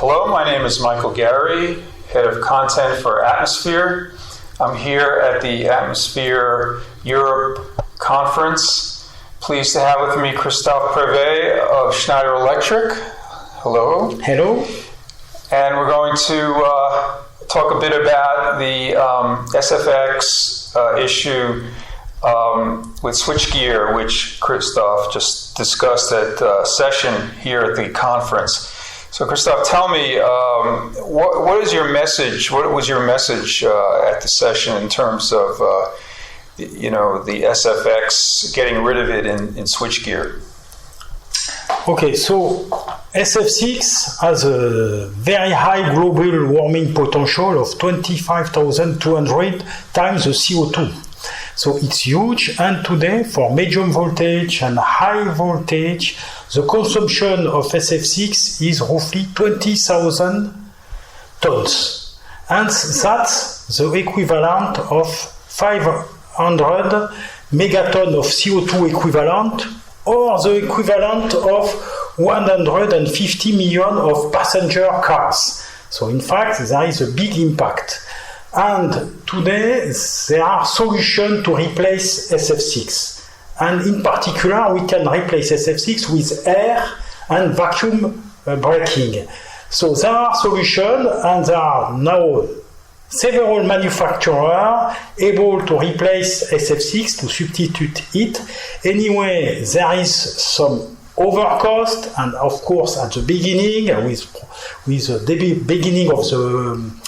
Hello, my name is Michael Garry, Head of Content for Atmosphere. I'm here at the ATMO Europe conference. Pleased to have with me Christophe Prévé of Schneider Electric. Hello. Hello. And we're going to talk a bit about the SF6 issue with switchgear, which Cristophe just discussed at session here at the conference. So, Cristophe, tell me, what is your message? What was your message at the session in terms of, the SFX, getting rid of it in switchgear? Okay, so SF6 has a very high global warming potential of 25,200 times the CO2. So it's huge, and today for medium voltage and high voltage, the consumption of SF6 is roughly 20,000 tons. And that's the equivalent of 500 megaton of CO2 equivalent, or the equivalent of 150 million of passenger cars. So in fact, there is a big impact. And today, there are solutions to replace SF6. And in particular, we can replace SF6 with air and vacuum braking. So there are solutions, and there are now several manufacturers able to replace SF6 to substitute it. Anyway, there is some overcost, and of course, at the beginning, with the beginning of the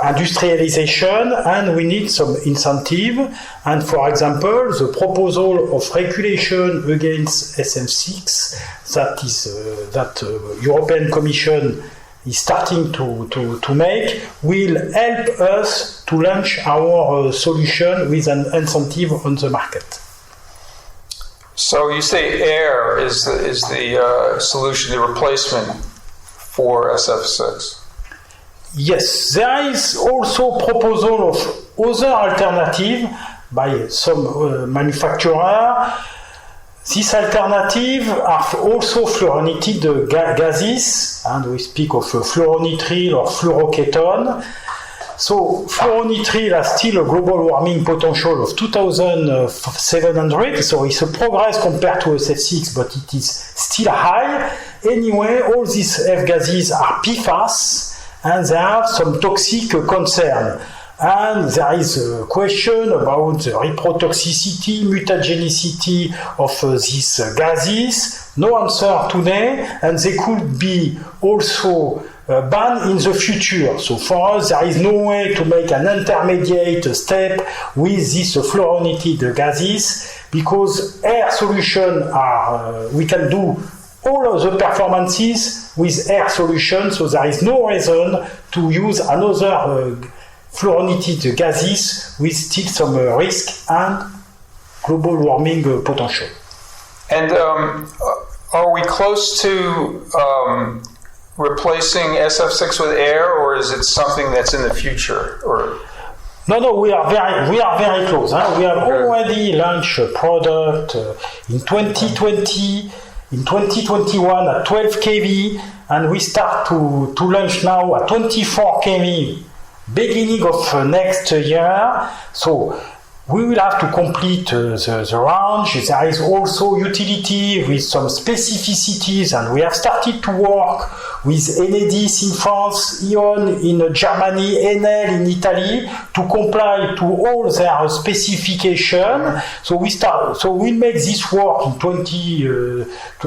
industrialization, and we need some incentive. And for example, the proposal of regulation against SF6 that European Commission is starting to make will help us to launch our solution with an incentive on the market. So you say air is the solution, the replacement for SF6? Yes, there is also proposal of other alternative by some manufacturer. These alternatives are also fluorinated gases, and we speak of fluoronitril or fluoroketone. So fluoronitril has still a global warming potential of 2,700, so it's a progress compared to SF6, but it is still high. Anyway, all these F-gases are PFAS, and they have some toxic concern. And there is a question about the reprotoxicity, mutagenicity of these gases. No answer today, and they could be also banned in the future. So for us, there is no way to make an intermediate step with these fluorinated gases, because air solutions are, we can do all of the performances with air solution, so there is no reason to use another fluorinated gases with still some risk and global warming potential. And are we close to replacing SF6 with air, or is it something that's in the future? Or No, we are very close. Huh? We have already launched a product in 2020. In 2021 at 12 kV, and we start to launch now at 24 kV beginning of next year. So we will have to complete the range. There is also utility with some specificities, and we have started to work with Enedis in France, E.ON in Germany, Enel in Italy, to comply to all their specification. So we'll make this work in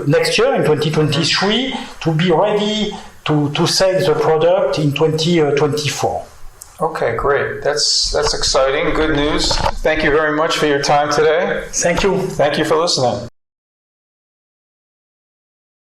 next year, in 2023, to be ready to sell the product in 2024. Okay, great. That's exciting. Good news. Thank you very much for your time today. Thank you. Thank you for listening.